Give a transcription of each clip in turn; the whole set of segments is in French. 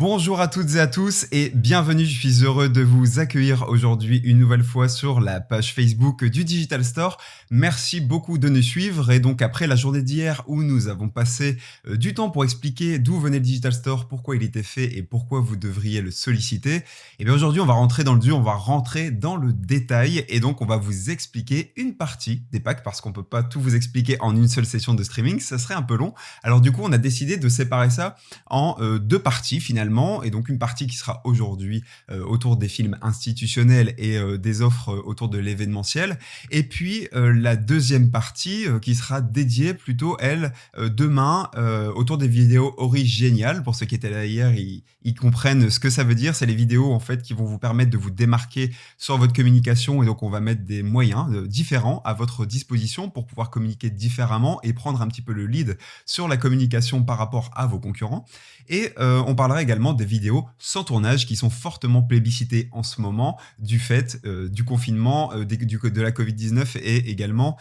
Bonjour à toutes et à tous et bienvenue, je suis heureux de vous accueillir aujourd'hui une nouvelle fois sur la page Facebook du Digital Store. Merci beaucoup de nous suivre et donc après la journée d'hier où nous avons passé du temps pour expliquer d'où venait le Digital Store, pourquoi il était fait et pourquoi vous devriez le solliciter, et bien aujourd'hui on va rentrer dans le dur, on va rentrer dans le détail et donc on va vous expliquer une partie des packs parce qu'on peut pas tout vous expliquer en une seule session de streaming, ça serait un peu long. Alors du coup on a décidé de séparer ça en deux parties finalement, et donc une partie qui sera aujourd'hui autour des films institutionnels et des offres autour de l'événementiel, et puis la deuxième partie qui sera dédiée plutôt, elle, demain, autour des vidéos originales. Pour ceux qui étaient là hier, ils comprennent ce que ça veut dire. C'est les vidéos en fait qui vont vous permettre de vous démarquer sur votre communication, et donc on va mettre des moyens différents à votre disposition pour pouvoir communiquer différemment et prendre un petit peu le lead sur la communication par rapport à vos concurrents. Et on parlera également des vidéos sans tournage qui sont fortement plébiscitées en ce moment du fait du confinement, de la Covid-19 et également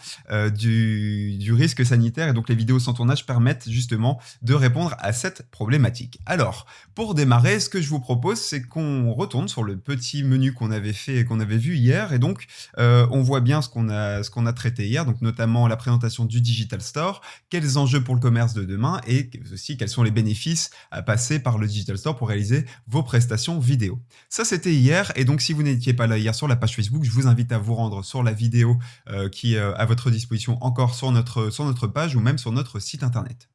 du risque sanitaire. Et donc les vidéos sans tournage permettent justement de répondre à cette problématique. Alors, pour démarrer, ce que je vous propose, c'est qu'on retourne sur le petit menu qu'on avait fait, qu'on avait vu hier. Et donc, on voit bien ce qu'on a traité hier, donc notamment la présentation du Digital Store, quels enjeux pour le commerce de demain et aussi quels sont les bénéfices à passer par le Digital Store pour réaliser vos prestations vidéo. Ça, c'était hier, et donc si vous n'étiez pas là hier sur la page Facebook, je vous invite à vous rendre sur la vidéo qui est à votre disposition encore sur notre page ou même sur notre site internet.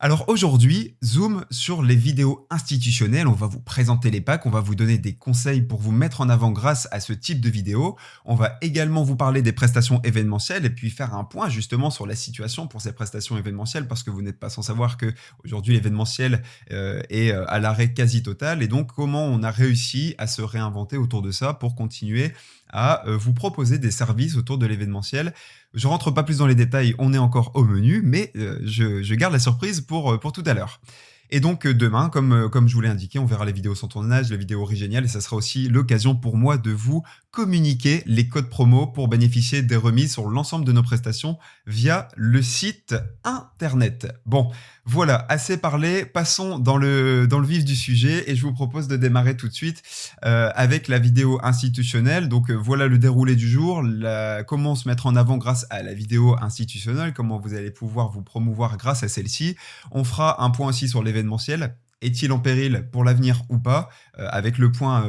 Alors aujourd'hui, zoom sur les vidéos institutionnelles, on va vous présenter les packs, on va vous donner des conseils pour vous mettre en avant grâce à ce type de vidéo. On va également vous parler des prestations événementielles et puis faire un point justement sur la situation pour ces prestations événementielles, parce que vous n'êtes pas sans savoir que aujourd'hui l'événementiel est à l'arrêt quasi total, et donc comment on a réussi à se réinventer autour de ça pour continuer à vous proposer des services autour de l'événementiel. Je rentre pas plus dans les détails, on est encore au menu, mais je garde la surprise pour tout à l'heure. Et donc demain, comme je vous l'ai indiqué, on verra les vidéos sans tournage, les vidéos originales, et ça sera aussi l'occasion pour moi de vous communiquer les codes promo pour bénéficier des remises sur l'ensemble de nos prestations via le site internet. Bon, voilà, assez parlé, passons dans le vif du sujet, et je vous propose de démarrer tout de suite avec la vidéo institutionnelle. Donc voilà le déroulé du jour, comment se mettre en avant grâce à la vidéo institutionnelle, comment vous allez pouvoir vous promouvoir grâce à celle-ci. On fera un point aussi sur l'événementiel. Est-il en péril pour l'avenir ou pas, avec le point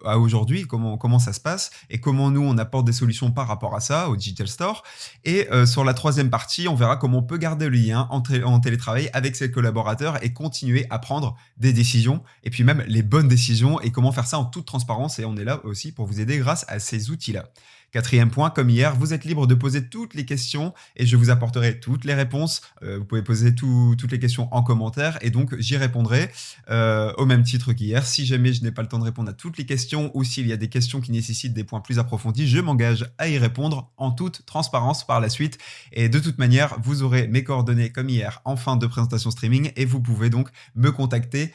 à aujourd'hui, comment ça se passe et comment nous on apporte des solutions par rapport à ça au Digital Store. Et sur la troisième partie, on verra comment on peut garder le lien en télétravail avec ses collaborateurs et continuer à prendre des décisions, et puis même les bonnes décisions, et comment faire ça en toute transparence, et on est là aussi pour vous aider grâce à ces outils-là. Quatrième point, comme hier, vous êtes libre de poser toutes les questions et je vous apporterai toutes les réponses. Vous pouvez poser toutes les questions en commentaire et donc j'y répondrai au même titre qu'hier. Si jamais je n'ai pas le temps de répondre à toutes les questions ou s'il y a des questions qui nécessitent des points plus approfondis, je m'engage à y répondre en toute transparence par la suite. Et de toute manière, vous aurez mes coordonnées comme hier en fin de présentation streaming et vous pouvez donc me contacter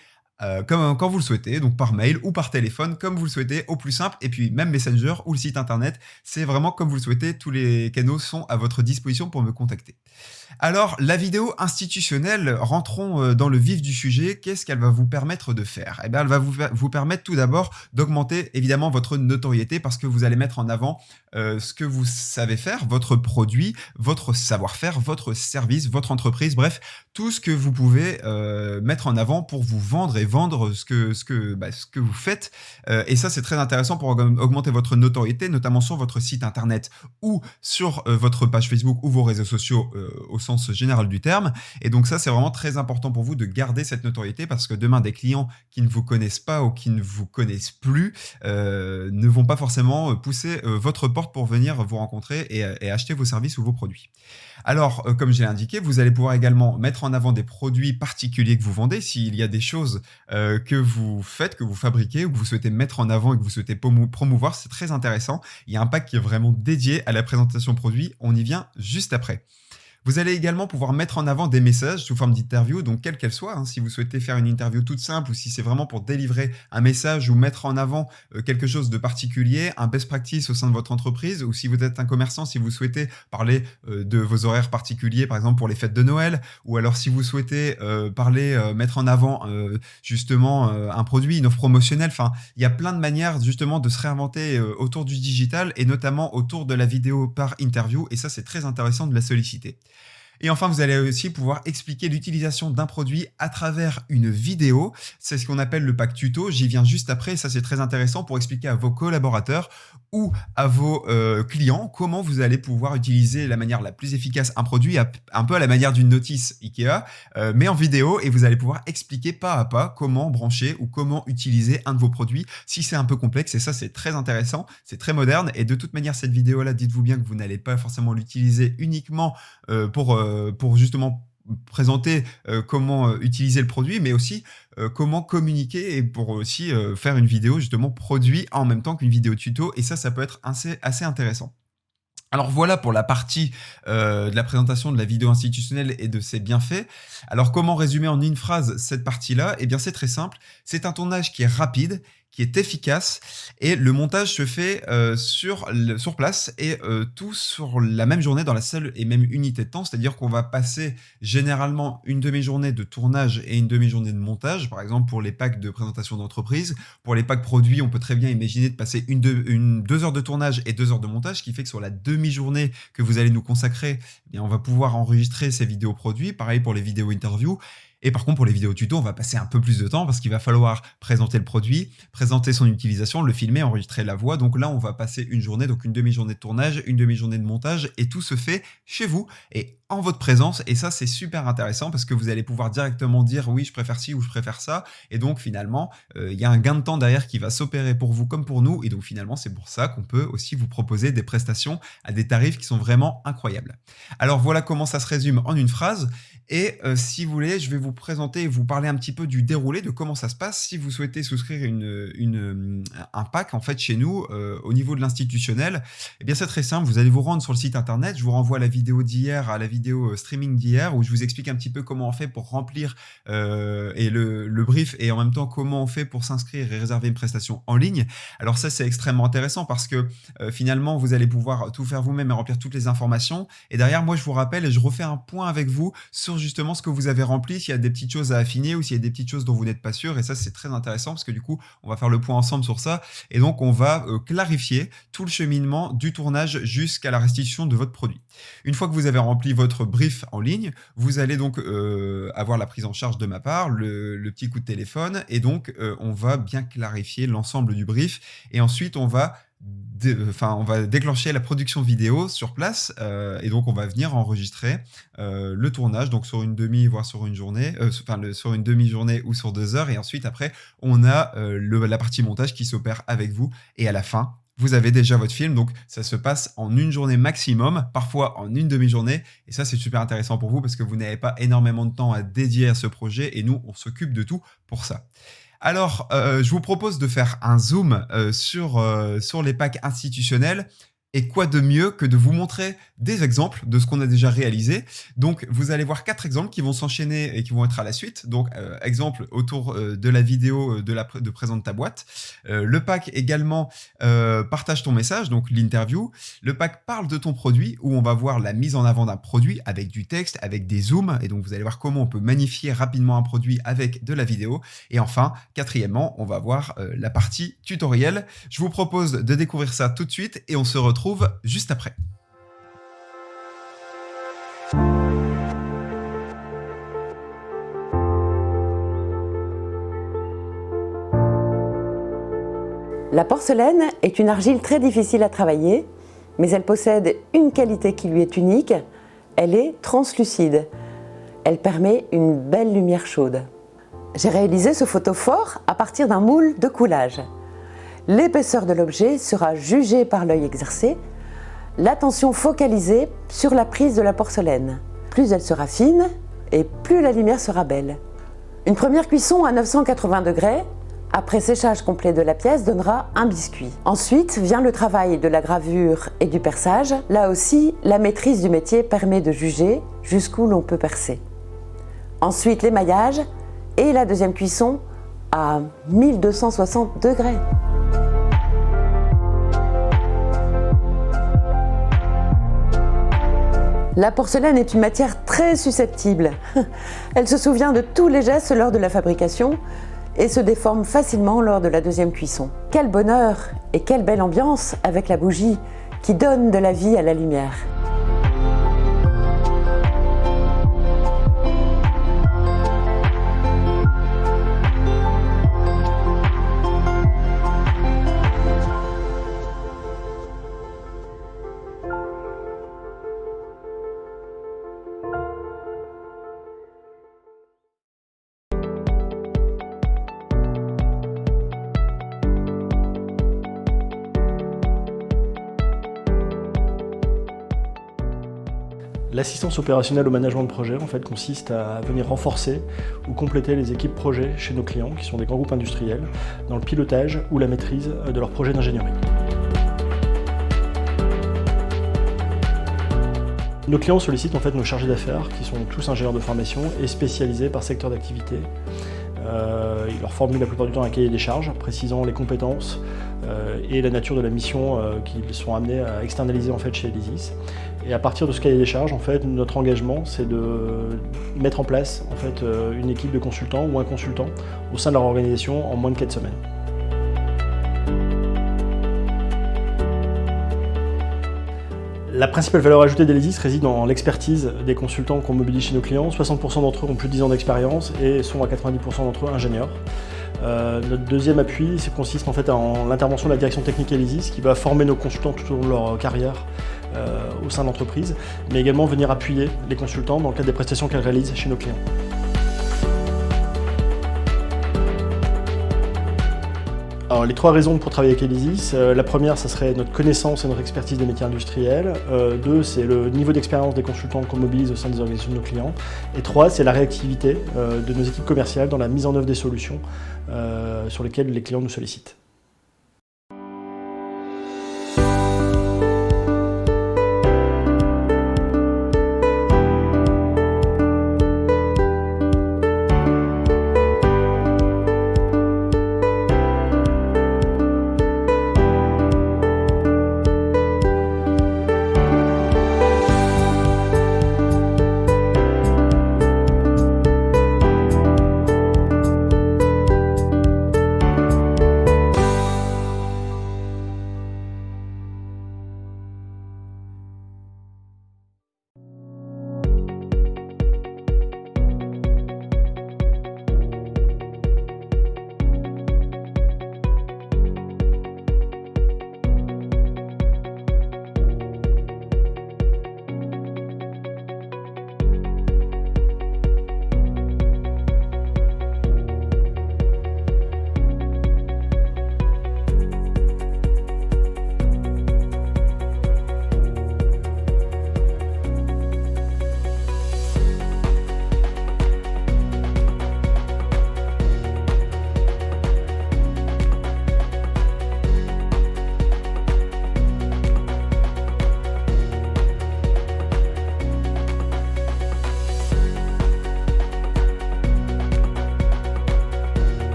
quand vous le souhaitez, donc par mail ou par téléphone, comme vous le souhaitez, au plus simple, et puis même Messenger ou le site internet, c'est vraiment comme vous le souhaitez, tous les canaux sont à votre disposition pour me contacter. Alors, la vidéo institutionnelle, rentrons dans le vif du sujet. Qu'est-ce qu'elle va vous permettre de faire ? Eh bien, elle va vous permettre tout d'abord d'augmenter évidemment votre notoriété, parce que vous allez mettre en avant ce que vous savez faire, votre produit, votre savoir-faire, votre service, votre entreprise, bref, tout ce que vous pouvez mettre en avant pour vous vendre et vendre ce que vous faites. Et ça, c'est très intéressant pour augmenter votre notoriété, notamment sur votre site internet ou sur votre page Facebook ou vos réseaux sociaux au sens général du terme. Et donc ça, c'est vraiment très important pour vous de garder cette notoriété, parce que demain, des clients qui ne vous connaissent pas ou qui ne vous connaissent plus ne vont pas forcément pousser votre porte pour venir vous rencontrer et acheter vos services ou vos produits. Alors, comme je l'ai indiqué, vous allez pouvoir également mettre en avant des produits particuliers que vous vendez. S'il y a des choses que vous faites, que vous fabriquez, ou que vous souhaitez mettre en avant et que vous souhaitez promouvoir, c'est très intéressant. Il y a un pack qui est vraiment dédié à la présentation produit. On y vient juste après. Vous allez également pouvoir mettre en avant des messages sous forme d'interview, donc quelle qu'elle soit, hein, si vous souhaitez faire une interview toute simple ou si c'est vraiment pour délivrer un message ou mettre en avant quelque chose de particulier, un best practice au sein de votre entreprise, ou si vous êtes un commerçant, si vous souhaitez parler de vos horaires particuliers, par exemple pour les fêtes de Noël, ou alors si vous souhaitez mettre en avant justement un produit, une offre promotionnelle. Enfin, il y a plein de manières justement de se réinventer autour du digital et notamment autour de la vidéo par interview, et ça c'est très intéressant de la solliciter. Et enfin, vous allez aussi pouvoir expliquer l'utilisation d'un produit à travers une vidéo. C'est ce qu'on appelle le pack tuto. J'y viens juste après. Ça, c'est très intéressant pour expliquer à vos collaborateurs ou à vos clients comment vous allez pouvoir utiliser la manière la plus efficace un produit, un peu à la manière d'une notice Ikea, mais en vidéo, et vous allez pouvoir expliquer pas à pas comment brancher ou comment utiliser un de vos produits si c'est un peu complexe. Et ça, c'est très intéressant, c'est très moderne. Et de toute manière, cette vidéo-là, dites-vous bien que vous n'allez pas forcément l'utiliser uniquement pour justement présenter comment utiliser le produit, mais aussi comment communiquer et pour aussi faire une vidéo justement produit en même temps qu'une vidéo tuto. Et ça peut être assez intéressant. Alors voilà pour la partie de la présentation de la vidéo institutionnelle et de ses bienfaits. Alors comment résumer en une phrase cette partie-là? Eh bien c'est très simple, c'est un tournage qui est rapide, qui est efficace et le montage se fait sur place et tout sur la même journée dans la seule et même unité de temps. C'est-à-dire qu'on va passer généralement une demi-journée de tournage et une demi-journée de montage. Par exemple pour les packs de présentation d'entreprise. Pour les packs produits, on peut très bien imaginer de passer 2 heures de tournage et 2 heures de montage, ce qui fait que sur la demi-journée que vous allez nous consacrer, eh bien, on va pouvoir enregistrer ces vidéos produits. Pareil pour les vidéos interviews. Et par contre, pour les vidéos tuto, on va passer un peu plus de temps parce qu'il va falloir présenter le produit, présenter son utilisation, le filmer, enregistrer la voix. Donc là, on va passer une journée, donc une demi-journée de tournage, une demi-journée de montage et tout se fait chez vous et en votre présence. Et ça, c'est super intéressant parce que vous allez pouvoir directement dire oui, je préfère ci ou je préfère ça. Et donc finalement, il y a un gain de temps derrière qui va s'opérer pour vous comme pour nous. Et donc finalement, c'est pour ça qu'on peut aussi vous proposer des prestations à des tarifs qui sont vraiment incroyables. Alors voilà comment ça se résume en une phrase. Et si vous voulez, je vais vous présenter et vous parler un petit peu du déroulé, de comment ça se passe si vous souhaitez souscrire un pack en fait chez nous au niveau de l'institutionnel. Eh bien c'est très simple, vous allez vous rendre sur le site internet, je vous renvoie à la vidéo d'hier, à la vidéo streaming d'hier où je vous explique un petit peu comment on fait pour remplir et le brief et en même temps comment on fait pour s'inscrire et réserver une prestation en ligne. Alors ça c'est extrêmement intéressant parce que finalement vous allez pouvoir tout faire vous-même et remplir toutes les informations et derrière moi je vous rappelle et je refais un point avec vous sur justement ce que vous avez rempli, s'il y a des petites choses à affiner ou s'il y a des petites choses dont vous n'êtes pas sûr. Et ça, c'est très intéressant parce que du coup, on va faire le point ensemble sur ça. Et donc, on va clarifier tout le cheminement du tournage jusqu'à la restitution de votre produit. Une fois que vous avez rempli votre brief en ligne, vous allez donc avoir la prise en charge de ma part, le petit coup de téléphone. Et donc, on va bien clarifier l'ensemble du brief. Et ensuite, on va déclencher la production vidéo sur place et donc on va venir enregistrer le tournage donc sur une demi voire sur une journée sur une demi-journée ou sur 2 heures et ensuite après on a la partie montage qui s'opère avec vous et à la fin vous avez déjà votre film, donc ça se passe en une journée maximum, parfois en une demi-journée, et ça c'est super intéressant pour vous parce que vous n'avez pas énormément de temps à dédier à ce projet et nous on s'occupe de tout pour ça. Alors, je vous propose de faire un zoom sur les packs institutionnels. Et quoi de mieux que de vous montrer des exemples de ce qu'on a déjà réalisé. Donc, vous allez voir 4 exemples qui vont s'enchaîner et qui vont être à la suite. Donc, exemple autour de la vidéo de présente ta boîte. Le pack également partage ton message, donc l'interview. Le pack parle de ton produit, où on va voir la mise en avant d'un produit avec du texte, avec des zooms. Et donc, vous allez voir comment on peut magnifier rapidement un produit avec de la vidéo. Et enfin, quatrièmement, on va voir la partie tutoriel. Je vous propose de découvrir ça tout de suite et on se retrouve juste après. La porcelaine est une argile très difficile à travailler, mais elle possède une qualité qui lui est unique, elle est translucide. Elle permet une belle lumière chaude. J'ai réalisé ce photophore à partir d'un moule de coulage. L'épaisseur de l'objet sera jugée par l'œil exercé, l'attention focalisée sur la prise de la porcelaine. Plus elle sera fine et plus la lumière sera belle. Une première cuisson à 980 degrés après séchage complet de la pièce, donnera un biscuit. Ensuite vient le travail de la gravure et du perçage. Là aussi, la maîtrise du métier permet de juger jusqu'où l'on peut percer. Ensuite, l'émaillage et la deuxième cuisson à 1260 degrés. La porcelaine est une matière très susceptible. Elle se souvient de tous les gestes lors de la fabrication et se déforme facilement lors de la deuxième cuisson. Quel bonheur et quelle belle ambiance avec la bougie qui donne de la vie à la lumière. L'assistance opérationnelle au management de projet en fait, consiste à venir renforcer ou compléter les équipes projets chez nos clients, qui sont des grands groupes industriels, dans le pilotage ou la maîtrise de leurs projets d'ingénierie. Nos clients sollicitent en fait nos chargés d'affaires, qui sont tous ingénieurs de formation et spécialisés par secteur d'activité. Ils leur formulent la plupart du temps un cahier des charges, précisant les compétences et la nature de la mission qu'ils sont amenés à externaliser en fait, chez Elysis. Et à partir de ce cahier des charges, en fait, notre engagement, c'est de mettre en place en fait, une équipe de consultants ou un consultant au sein de leur organisation en moins de 4 semaines. La principale valeur ajoutée d'Elysis réside dans l'expertise des consultants qu'on mobilise chez nos clients. 60% d'entre eux ont plus de 10 ans d'expérience et sont à 90% d'entre eux ingénieurs. Notre deuxième appui consiste en fait en l'intervention de la direction technique Elysis qui va former nos consultants tout au long de leur carrière au sein de l'entreprise, mais également venir appuyer les consultants dans le cadre des prestations qu'elles réalisent chez nos clients. Alors, les 3 raisons pour travailler avec Elysis, la première, ça serait notre connaissance et notre expertise des métiers industriels. 2, c'est le niveau d'expérience des consultants qu'on mobilise au sein des organisations de nos clients. Et 3, c'est la réactivité de nos équipes commerciales dans la mise en œuvre des solutions sur lesquelles les clients nous sollicitent.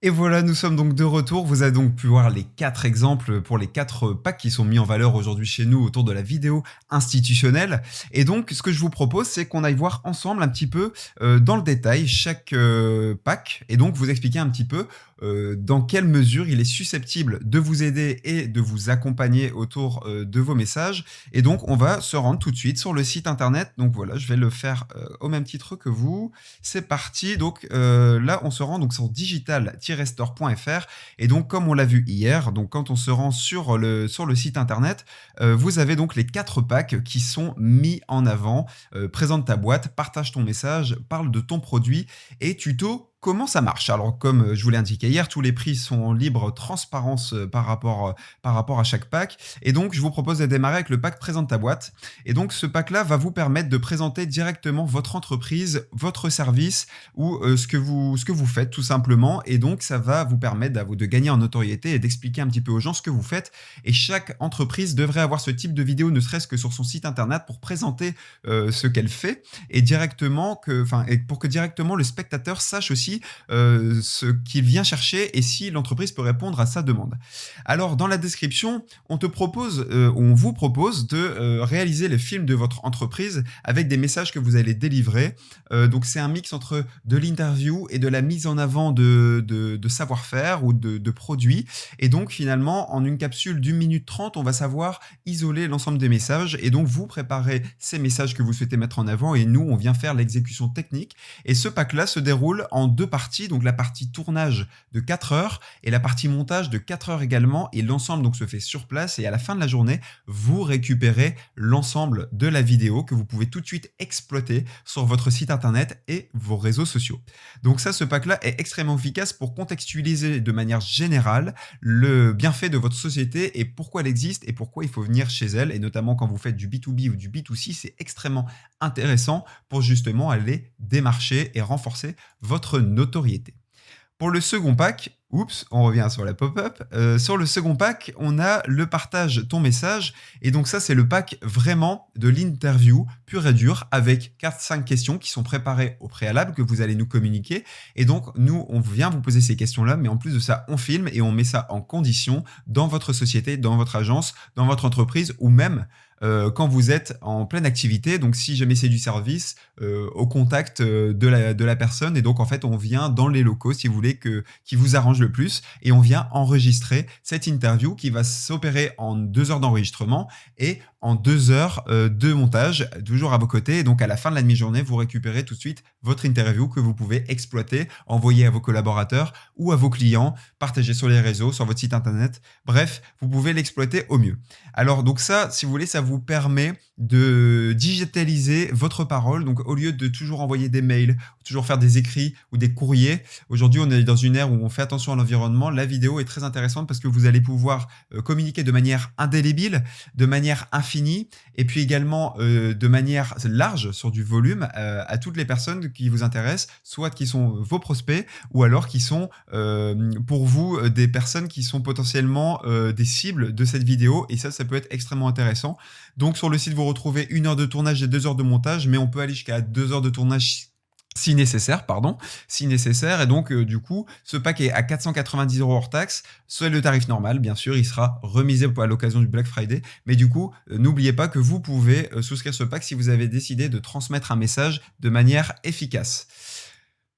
Et voilà, nous sommes donc de retour. Vous avez donc pu voir les 4 exemples pour les 4 packs qui sont mis en valeur aujourd'hui chez nous autour de la vidéo institutionnelle. Et donc, ce que je vous propose, c'est qu'on aille voir ensemble un petit peu dans le détail chaque pack et donc vous expliquer un petit peu dans quelle mesure il est susceptible de vous aider et de vous accompagner autour de vos messages. Et donc, on va se rendre tout de suite sur le site internet. Donc voilà, je vais le faire au même titre que vous. C'est parti. Donc là, on se rend donc sur digital-store.fr. Et donc, comme on l'a vu hier, donc quand on se rend sur le site internet, vous avez donc les 4 packs qui sont mis en avant. Présente ta boîte, partage ton message, parle de ton produit et tuto comment ça marche? Alors, comme je vous l'ai indiqué hier, tous les prix sont en libre transparence par rapport à chaque pack. Et donc, je vous propose de démarrer avec le pack Présente ta boîte. Et donc, ce pack-là va vous permettre de présenter directement votre entreprise, votre service ou ce que vous faites tout simplement. Et donc, ça va vous permettre de gagner en notoriété et d'expliquer un petit peu aux gens ce que vous faites. Et chaque entreprise devrait avoir ce type de vidéo, ne serait-ce que sur son site internet, pour présenter ce qu'elle fait et pour que directement le spectateur sache aussi ce qu'il vient chercher et si l'entreprise peut répondre à sa demande. Alors, dans la description, on vous propose de réaliser le film de votre entreprise avec des messages que vous allez délivrer. Donc, c'est un mix entre de l'interview et de la mise en avant de savoir-faire ou de produits. Et donc, finalement, en une capsule d'1 minute 30, on va savoir isoler l'ensemble des messages. Et donc, vous préparez ces messages que vous souhaitez mettre en avant et nous, on vient faire l'exécution technique. Et ce pack-là se déroule en 2 parties. Donc, la partie tournage de 4 heures et la partie montage de 4 heures également. Et l'ensemble donc se fait sur place. Et à la fin de la journée, vous récupérez l'ensemble de la vidéo que vous pouvez tout de suite exploiter sur votre site internet et vos réseaux sociaux. Donc ça, ce pack-là est extrêmement efficace pour contextualiser de manière générale le bienfait de votre société et pourquoi elle existe et pourquoi il faut venir chez elle. Et notamment quand vous faites du B2B ou du B2C, c'est extrêmement intéressant pour justement aller démarcher et renforcer votre notoriété. Pour le second pack, on revient sur la pop-up. Sur le second pack, on a le partage ton message. Et donc ça, c'est le pack vraiment de l'interview pure et dure avec 4-5 questions qui sont préparées au préalable que vous allez nous communiquer. Et donc, nous, on vient vous poser ces questions-là, mais en plus de ça, on filme et on met ça en condition dans votre société, dans votre agence, dans votre entreprise ou même quand vous êtes en pleine activité. Donc, si jamais c'est du service, au contact de la personne. Et donc, en fait, on vient dans les locaux, si vous voulez, qui vous arrange le plus. Et on vient enregistrer cette interview qui va s'opérer en 2 heures d'enregistrement et en 2 heures de montage, toujours à vos côtés. Et donc, à la fin de la demi-journée, vous récupérez tout de suite votre interview que vous pouvez exploiter, envoyer à vos collaborateurs ou à vos clients, partager sur les réseaux, sur votre site internet. Bref, vous pouvez l'exploiter au mieux. Alors, donc ça, si vous voulez, ça vous permet de digitaliser votre parole. Donc, au lieu de toujours envoyer des mails, toujours faire des écrits ou des courriers, aujourd'hui, on est dans une ère où on fait attention à l'environnement. La vidéo est très intéressante parce que vous allez pouvoir communiquer de manière indélébile, de manière infinie, et puis également de manière large sur du volume à toutes les personnes qui vous intéressent, soit qui sont vos prospects ou alors qui sont pour vous des personnes qui sont potentiellement des cibles de cette vidéo. Et ça peut être extrêmement intéressant. Donc, sur le site, vous retrouvez 1 heure de tournage et 2 heures de montage, mais on peut aller jusqu'à 2 heures de tournage si nécessaire. Et donc, du coup, ce pack est à 490 € hors taxe. C'est le tarif normal, bien sûr. Il sera remisé à l'occasion du Black Friday. Mais du coup, n'oubliez pas que vous pouvez souscrire ce pack si vous avez décidé de transmettre un message de manière efficace.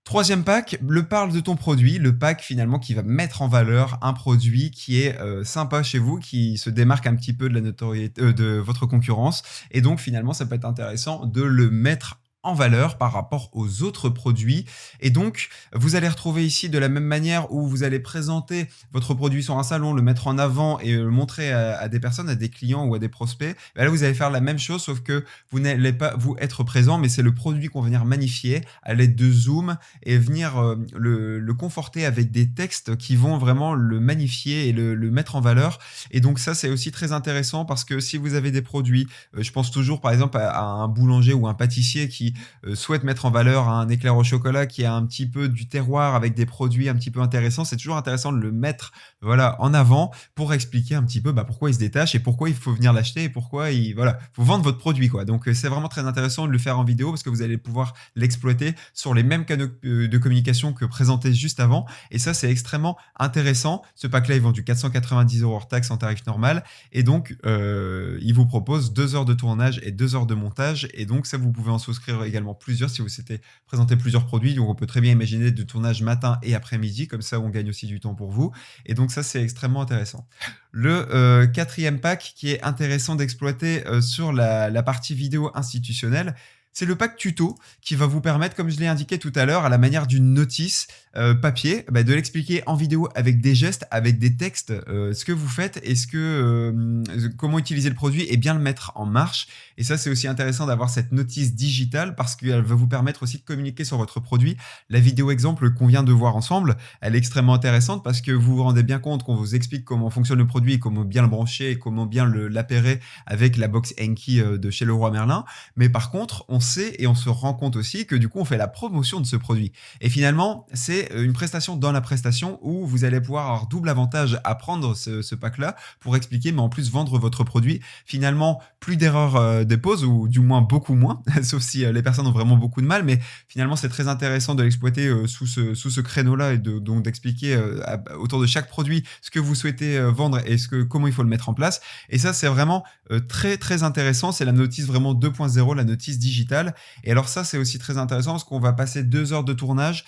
Troisième pack, le parle de ton produit, le pack finalement qui va mettre en valeur un produit qui est sympa chez vous, qui se démarque un petit peu de la notoriété de votre concurrence. Et donc finalement, ça peut être intéressant de le mettre en valeur par rapport aux autres produits. Et donc, vous allez retrouver ici de la même manière où vous allez présenter votre produit sur un salon, le mettre en avant et le montrer à des personnes, à des clients ou à des prospects. Et là, vous allez faire la même chose, sauf que vous n'allez pas vous être présent, mais c'est le produit qu'on va venir magnifier à l'aide de zoom et venir le conforter avec des textes qui vont vraiment le magnifier et le mettre en valeur. Et donc ça, c'est aussi très intéressant parce que si vous avez des produits, je pense toujours par exemple à un boulanger ou un pâtissier qui souhaite mettre en valeur un éclair au chocolat qui a un petit peu du terroir avec des produits un petit peu intéressants, c'est toujours intéressant de le mettre en avant pour expliquer un petit peu pourquoi il se détache et pourquoi il faut venir l'acheter et pourquoi faut vendre votre produit, quoi. Donc c'est vraiment très intéressant de le faire en vidéo parce que vous allez pouvoir l'exploiter sur les mêmes canaux de communication que présenté juste avant, et ça c'est extrêmement intéressant. Ce pack là est vendu 490 € hors taxe en tarif normal, et donc il vous propose 2 heures de tournage et 2 heures de montage, et donc ça vous pouvez en souscrire également plusieurs si vous souhaitez présenter plusieurs produits. Donc on peut très bien imaginer du tournage matin et après-midi, comme ça on gagne aussi du temps pour vous, et donc ça c'est extrêmement intéressant. Le quatrième pack qui est intéressant d'exploiter sur la partie vidéo institutionnelle, C'est le pack tuto qui va vous permettre, comme je l'ai indiqué tout à l'heure, à la manière d'une notice papier, de l'expliquer en vidéo avec des gestes, avec des textes, ce que vous faites et comment utiliser le produit et bien le mettre en marche. Et ça, c'est aussi intéressant d'avoir cette notice digitale parce qu'elle va vous permettre aussi de communiquer sur votre produit. La vidéo exemple qu'on vient de voir ensemble, elle est extrêmement intéressante parce que vous vous rendez bien compte qu'on vous explique comment fonctionne le produit, comment bien le brancher et comment bien l'appairer avec la box Enki de chez Leroy Merlin. Mais par contre, on sait et on se rend compte aussi que du coup, on fait la promotion de ce produit. Et finalement, c'est une prestation dans la prestation où vous allez pouvoir avoir double avantage à prendre ce pack-là pour expliquer, mais en plus vendre votre produit. Finalement, plus d'erreurs de pose, ou du moins beaucoup moins, sauf si les personnes ont vraiment beaucoup de mal. Mais finalement, c'est très intéressant de l'exploiter sous ce créneau-là et donc d'expliquer autour de chaque produit ce que vous souhaitez vendre et comment il faut le mettre en place. Et ça, c'est vraiment très, très intéressant. C'est la notice vraiment 2.0, la notice digitale. Et alors ça, c'est aussi très intéressant parce qu'on va passer 2 heures de tournage,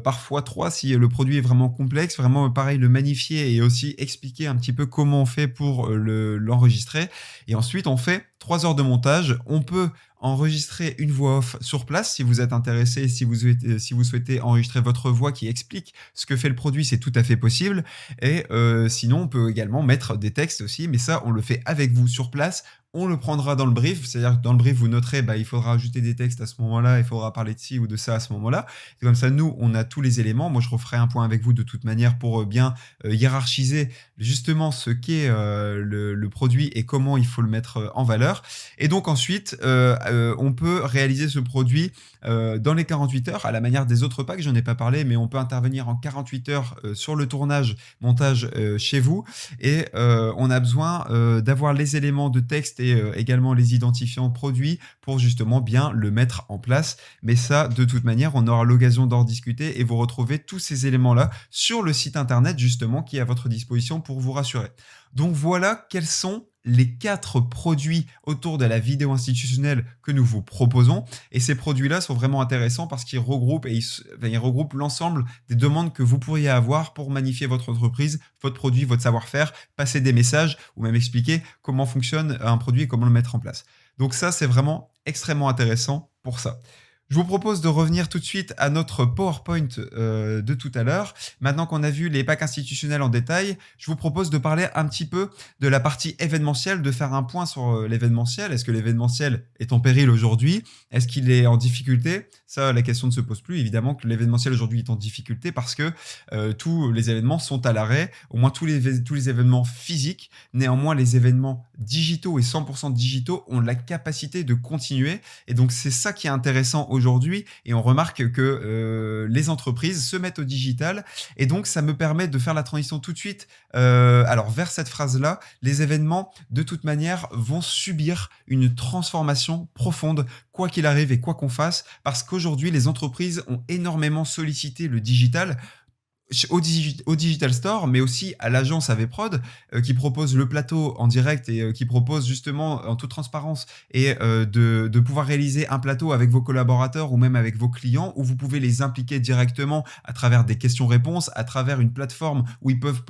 parfois 3 si le produit est vraiment complexe, vraiment pareil, le magnifier et aussi expliquer un petit peu comment on fait pour l'enregistrer. Et ensuite, on fait 3 heures de montage. On peut enregistrer une voix off sur place si vous êtes intéressé, si vous souhaitez enregistrer votre voix qui explique ce que fait le produit, c'est tout à fait possible. Et sinon, on peut également mettre des textes aussi, mais ça, on le fait avec vous sur place. On le prendra dans le brief, c'est-à-dire que dans le brief, vous noterez, il faudra ajouter des textes à ce moment-là, il faudra parler de ci ou de ça à ce moment-là. Et comme ça, nous, on a tous les éléments. Moi, je referai un point avec vous de toute manière pour bien hiérarchiser justement ce qu'est le produit et comment il faut le mettre en valeur. Et donc ensuite, on peut réaliser ce produit dans les 48 heures, à la manière des autres packs, j'en ai pas parlé, mais on peut intervenir en 48 heures sur le tournage, montage chez vous. Et on a besoin d'avoir les éléments de texte et également les identifiants produits pour justement bien le mettre en place. Mais ça, de toute manière, on aura l'occasion d'en discuter et vous retrouvez tous ces éléments-là sur le site internet justement qui est à votre disposition pour vous rassurer. Donc voilà quels sont les 4 produits autour de la vidéo institutionnelle que nous vous proposons. Et ces produits-là sont vraiment intéressants parce qu'ils regroupent l'ensemble des demandes que vous pourriez avoir pour magnifier votre entreprise, votre produit, votre savoir-faire, passer des messages ou même expliquer comment fonctionne un produit et comment le mettre en place. Donc ça, c'est vraiment extrêmement intéressant pour ça. Je vous propose de revenir tout de suite à notre PowerPoint de tout à l'heure. Maintenant qu'on a vu les packs institutionnels en détail, je vous propose de parler un petit peu de la partie événementielle, de faire un point sur l'événementiel. Est-ce que l'événementiel est en péril aujourd'hui? Est-ce qu'il est en difficulté? Ça, la question ne se pose plus. Évidemment que l'événementiel aujourd'hui est en difficulté parce que tous les événements sont à l'arrêt, au moins tous les événements physiques. Néanmoins, les événements digitaux et 100% digitaux ont la capacité de continuer. Et donc, c'est ça qui est intéressant aujourd'hui, et on remarque que les entreprises se mettent au digital, et donc ça me permet de faire la transition tout de suite vers cette phrase-là. Les événements, de toute manière, vont subir une transformation profonde, quoi qu'il arrive et quoi qu'on fasse, parce qu'aujourd'hui, les entreprises ont énormément sollicité le digital, au Digital Store, mais aussi à l'agence AVProd qui propose le plateau en direct et qui propose justement en toute transparence et de pouvoir réaliser un plateau avec vos collaborateurs ou même avec vos clients où vous pouvez les impliquer directement à travers des questions-réponses, à travers une plateforme où ils peuvent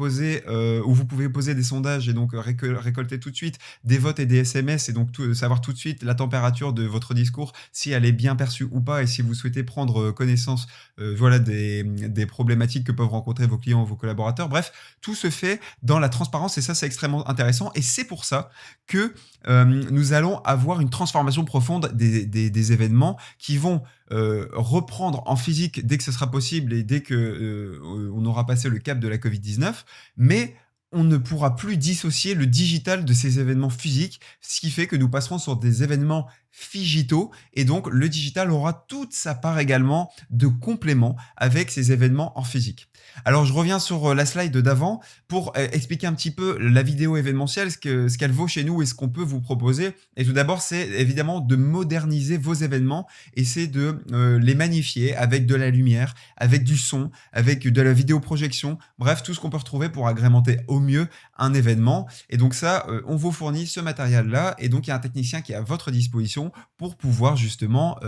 où vous pouvez poser des sondages et donc récolter tout de suite des votes et des SMS et donc savoir tout de suite la température de votre discours, si elle est bien perçue ou pas et si vous souhaitez prendre connaissance des problématiques que peuvent rencontrer vos clients ou vos collaborateurs. Bref, tout se fait dans la transparence et ça, c'est extrêmement intéressant. Et c'est pour ça que nous allons avoir une transformation profonde des événements qui vont reprendre en physique dès que ce sera possible et dès qu'on aura passé le cap de la Covid-19. Mais on ne pourra plus dissocier le digital de ces événements physiques, ce qui fait que nous passerons sur des événements phygitaux et donc le digital aura toute sa part également de complément avec ces événements en physique. Alors je reviens sur la slide d'avant pour expliquer un petit peu la vidéo événementielle, ce qu'elle vaut chez nous et ce qu'on peut vous proposer. Et tout d'abord, c'est évidemment de moderniser vos événements et c'est de les magnifier avec de la lumière, avec du son, avec de la vidéoprojection, bref, tout ce qu'on peut retrouver pour agrémenter au mieux un événement. Et donc ça, on vous fournit ce matériel-là et donc il y a un technicien qui est à votre disposition pour pouvoir justement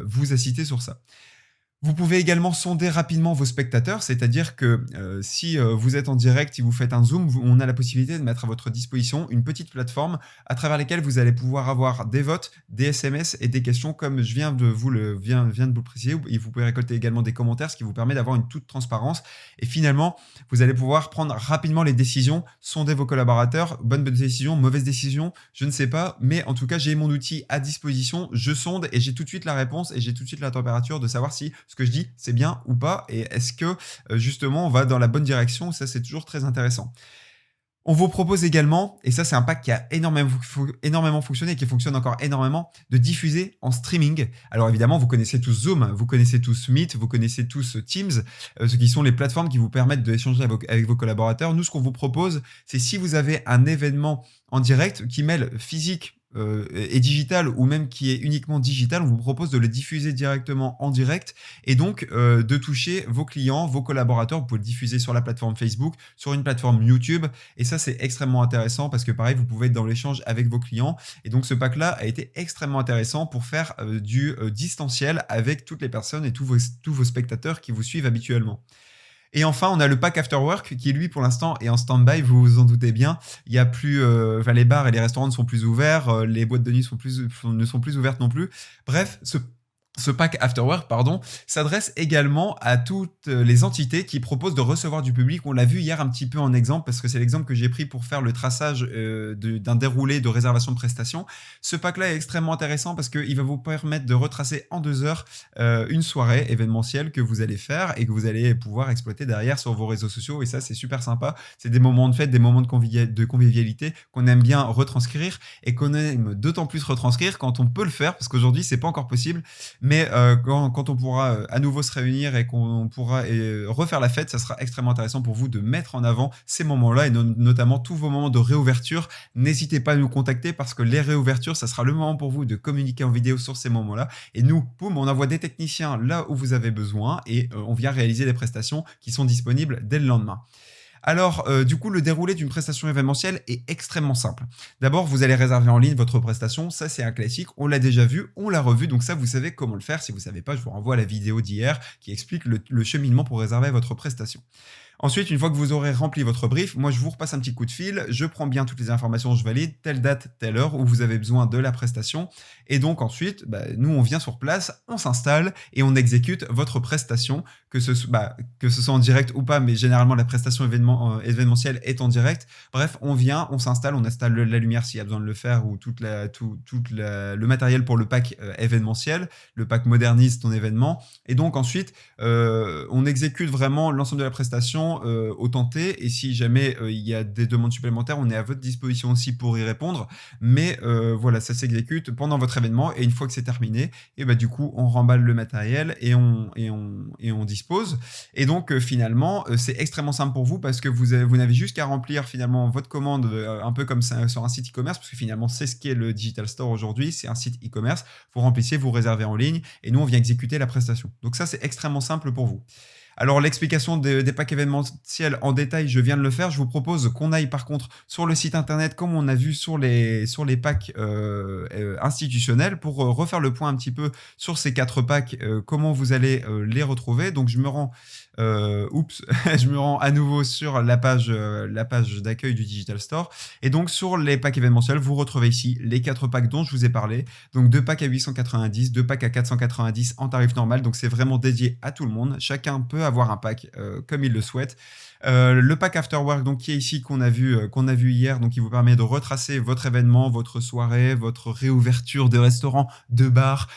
vous assister sur ça. Vous pouvez également sonder rapidement vos spectateurs, c'est-à-dire que si vous êtes en direct, si vous faites un Zoom, on a la possibilité de mettre à votre disposition une petite plateforme à travers laquelle vous allez pouvoir avoir des votes, des SMS et des questions comme je viens de vous le préciser. Et vous pouvez récolter également des commentaires, ce qui vous permet d'avoir une toute transparence. Et finalement, vous allez pouvoir prendre rapidement les décisions, sonder vos collaborateurs, bonne décision, mauvaise décision, je ne sais pas, mais en tout cas, j'ai mon outil à disposition, je sonde et j'ai tout de suite la réponse et j'ai tout de suite la température de savoir si ce que je dis, c'est bien ou pas, et est-ce que justement on va dans la bonne direction. Ça, c'est toujours très intéressant. On vous propose également, et ça c'est un pack qui a énormément fonctionné et qui fonctionne encore énormément, de diffuser en streaming. Alors évidemment, vous connaissez tous Zoom, vous connaissez tous Meet, vous connaissez tous Teams, ce qui sont les plateformes qui vous permettent d'échanger avec vos collaborateurs. Nous, ce qu'on vous propose, c'est si vous avez un événement en direct qui mêle physique et digital, ou même qui est uniquement digital, on vous propose de le diffuser directement en direct et donc de toucher vos clients, vos collaborateurs. Vous pouvez le diffuser sur la plateforme Facebook, sur une plateforme YouTube, et ça c'est extrêmement intéressant parce que pareil, vous pouvez être dans l'échange avec vos clients, et donc ce pack là a été extrêmement intéressant pour faire du distanciel avec toutes les personnes et tous vos spectateurs qui vous suivent habituellement. Et enfin, on a le pack After Work qui, lui, pour l'instant, est en stand-by, vous vous en doutez bien. Il y a plus, les bars et les restaurants ne sont plus ouverts, les boîtes de nuit ne sont plus ouvertes non plus. Bref, ce pack After Work, s'adresse également à toutes les entités qui proposent de recevoir du public. On l'a vu hier un petit peu en exemple, parce que c'est l'exemple que j'ai pris pour faire le traçage d'un déroulé de réservation de prestations. Ce pack-là est extrêmement intéressant parce qu'il va vous permettre de retracer en 2 heures une soirée événementielle que vous allez faire et que vous allez pouvoir exploiter derrière sur vos réseaux sociaux. Et ça, c'est super sympa. C'est des moments de fête, des moments de convivialité qu'on aime bien retranscrire et qu'on aime d'autant plus retranscrire quand on peut le faire, parce qu'aujourd'hui, c'est pas encore possible. Mais quand on pourra à nouveau se réunir et qu'on pourra refaire la fête, ça sera extrêmement intéressant pour vous de mettre en avant ces moments-là et notamment tous vos moments de réouverture. N'hésitez pas à nous contacter parce que les réouvertures, ça sera le moment pour vous de communiquer en vidéo sur ces moments-là. Et nous, boum, on envoie des techniciens là où vous avez besoin et on vient réaliser des prestations qui sont disponibles dès le lendemain. Alors, du coup, le déroulé d'une prestation événementielle est extrêmement simple. D'abord, vous allez réserver en ligne votre prestation. Ça, c'est un classique. On l'a déjà vu, on l'a revu. Donc ça, vous savez comment le faire. Si vous ne savez pas, je vous renvoie à la vidéo d'hier qui explique le cheminement pour réserver votre prestation. Ensuite, une fois que vous aurez rempli votre brief, moi je vous repasse un petit coup de fil, je prends bien toutes les informations, je valide telle date, telle heure où vous avez besoin de la prestation. Et donc ensuite, nous on vient sur place, on s'installe et on exécute votre prestation, que ce soit en direct ou pas, mais généralement la prestation événementielle est en direct. Bref, on vient, on s'installe, on installe la lumière s'il y a besoin de le faire ou tout le matériel pour le pack événementiel, le pack modernise ton événement. Et donc ensuite, on exécute vraiment l'ensemble de la prestation au tenté, et si jamais il y a des demandes supplémentaires, on est à votre disposition aussi pour y répondre. Mais voilà, ça s'exécute pendant votre événement et une fois que c'est terminé, et du coup on remballe le matériel et on dispose. Et donc finalement c'est extrêmement simple pour vous parce que vous n'avez juste qu'à remplir finalement votre commande un peu comme ça, sur un site e-commerce, parce que finalement c'est ce qu'est le Digital Store aujourd'hui, c'est un site e-commerce. Vous remplissez, vous réservez en ligne et nous on vient exécuter la prestation. Donc ça c'est extrêmement simple pour vous. Alors l'explication des packs événementiels en détail, je viens de le faire. Je vous propose qu'on aille par contre sur le site internet comme on a vu sur les packs institutionnels pour refaire le point un petit peu sur ces 4 packs, comment vous allez les retrouver. Donc je me rends à nouveau sur la page d'accueil du Digital Store. Et donc sur les packs événementiels, vous retrouvez ici les 4 packs dont je vous ai parlé. Donc 2 packs à 890, 2 packs à 490 en tarif normal. Donc c'est vraiment dédié à tout le monde. Chacun peut avoir un pack comme il le souhaite. Le pack After Work, donc, qui est ici, qu'on a vu hier, donc, qui vous permet de retracer votre événement, votre soirée, votre réouverture de restaurant, de bar.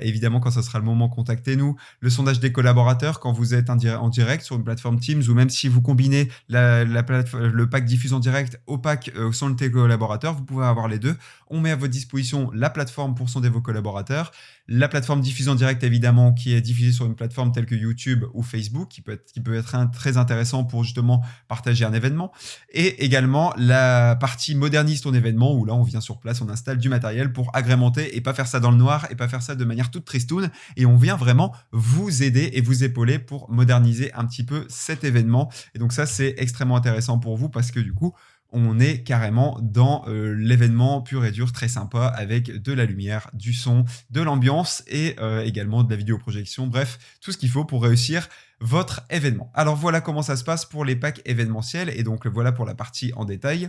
Évidemment, quand ce sera le moment, contactez-nous. Le sondage des collaborateurs, quand vous êtes en direct sur une plateforme Teams, ou même si vous combinez le pack diffuse en direct au pack sondage des collaborateurs, vous pouvez avoir les deux. On met à votre disposition la plateforme pour sonder vos collaborateurs. La plateforme diffuse en direct, évidemment, qui est diffusée sur une plateforme telle que YouTube ou Facebook, qui peut être très intéressant pour justement partager un événement. Et également la partie modernise ton événement, où là on vient sur place, on installe du matériel pour agrémenter et pas faire ça dans le noir et pas faire ça de manière toute tristoune. Et on vient vraiment vous aider et vous épauler pour moderniser un petit peu cet événement. Et donc ça, c'est extrêmement intéressant pour vous parce que du coup, on est carrément dans l'événement pur et dur, très sympa, avec de la lumière, du son, de l'ambiance et également de la vidéoprojection. Bref, tout ce qu'il faut pour réussir votre événement. Alors voilà comment ça se passe pour les packs événementiels et donc voilà pour la partie en détail.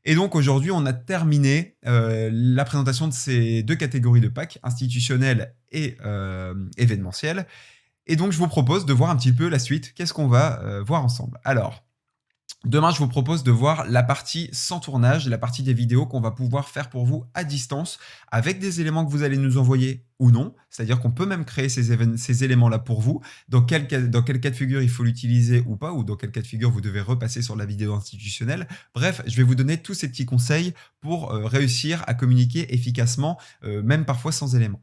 Et donc aujourd'hui, on a terminé la présentation de ces deux catégories de packs, institutionnels et événementiels. Et donc je vous propose de voir un petit peu la suite. Qu'est-ce qu'on va voir ensemble? Alors, demain, je vous propose de voir la partie sans tournage, la partie des vidéos qu'on va pouvoir faire pour vous à distance avec des éléments que vous allez nous envoyer ou non. C'est-à-dire qu'on peut même créer ces éléments-là pour vous. Dans quel cas de figure il faut l'utiliser ou pas, ou dans quel cas de figure vous devez repasser sur la vidéo institutionnelle. Bref, je vais vous donner tous ces petits conseils pour réussir à communiquer efficacement, même parfois sans éléments.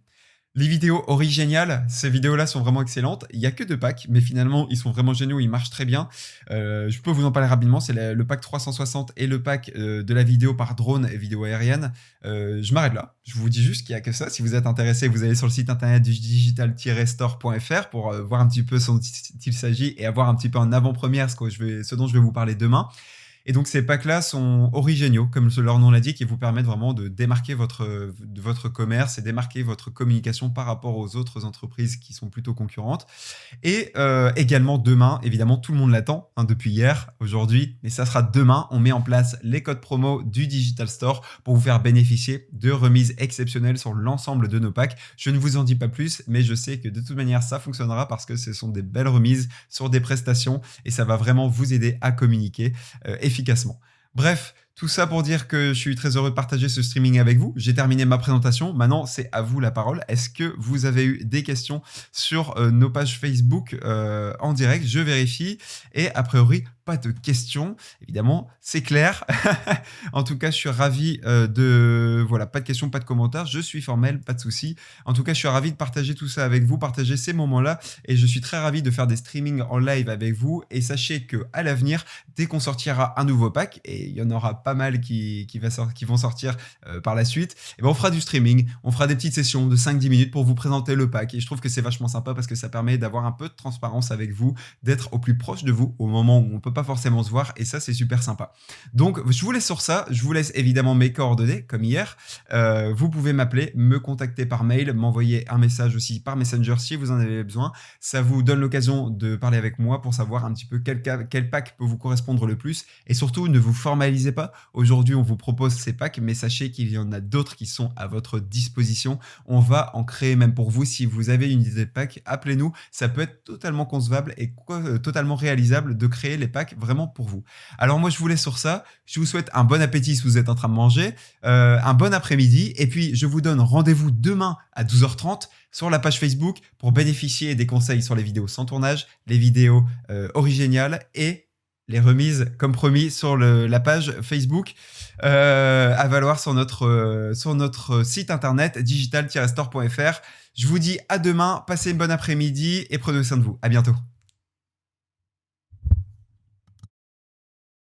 Les vidéos originales, ces vidéos-là sont vraiment excellentes. Il n'y a que 2 packs, mais finalement, ils sont vraiment géniaux, ils marchent très bien. Je peux vous en parler rapidement, c'est le pack 360 et le pack de la vidéo par drone et vidéo aérienne. Je m'arrête là, je vous dis juste qu'il n'y a que ça. Si vous êtes intéressé, vous allez sur le site internet du digital-store.fr pour voir un petit peu ce dont il s'agit et avoir un petit peu en avant-première ce dont je vais vous parler demain. Et donc ces packs-là sont originaux, comme leur nom l'indique, et vous permettent vraiment de démarquer votre commerce et démarquer votre communication par rapport aux autres entreprises qui sont plutôt concurrentes. Et également demain, évidemment tout le monde l'attend depuis hier, aujourd'hui, mais ça sera demain, on met en place les codes promo du Digital Store pour vous faire bénéficier de remises exceptionnelles sur l'ensemble de nos packs. Je ne vous en dis pas plus, mais je sais que de toute manière ça fonctionnera parce que ce sont des belles remises sur des prestations et ça va vraiment vous aider à communiquer efficacement. Bref, tout ça pour dire que je suis très heureux de partager ce streaming avec vous. J'ai terminé ma présentation. Maintenant, c'est à vous la parole. Est-ce que vous avez eu des questions sur nos pages Facebook en direct? Je vérifie. Et a priori, pas de questions. Évidemment, c'est clair. En tout cas, je suis ravi Voilà, pas de questions, pas de commentaires. Je suis formel, pas de souci. En tout cas, je suis ravi de partager tout ça avec vous, partager ces moments-là. Et je suis très ravi de faire des streamings en live avec vous. Et sachez qu'à l'avenir, dès qu'on sortira un nouveau pack, et il y en aura pas mal qui vont sortir par la suite, et ben on fera du streaming, on fera des petites sessions de 5-10 minutes pour vous présenter le pack. Et je trouve que c'est vachement sympa parce que ça permet d'avoir un peu de transparence avec vous, d'être au plus proche de vous au moment où on peut pas forcément se voir, et ça c'est super sympa. Donc je vous laisse sur ça, je vous laisse évidemment mes coordonnées comme hier. Vous pouvez m'appeler, me contacter par mail, m'envoyer un message aussi par Messenger si vous en avez besoin. Ça vous donne l'occasion de parler avec moi pour savoir un petit peu quel pack peut vous correspondre le plus, et surtout ne vous formalisez pas. Aujourd'hui on vous propose ces packs, mais sachez qu'il y en a d'autres qui sont à votre disposition. On va en créer même pour vous. Si vous avez une idée de pack, appelez-nous, ça peut être totalement concevable et totalement réalisable de créer les packs vraiment pour vous. Alors moi je vous laisse sur ça, je vous souhaite un bon appétit si vous êtes en train de manger, un bon après-midi, et puis je vous donne rendez-vous demain à 12h30 sur la page Facebook pour bénéficier des conseils sur les vidéos sans tournage, les vidéos originales et les remises comme promis sur la page Facebook à valoir sur notre site internet digital-store.fr. Je vous dis à demain, passez une bonne après-midi et prenez soin de vous. À bientôt.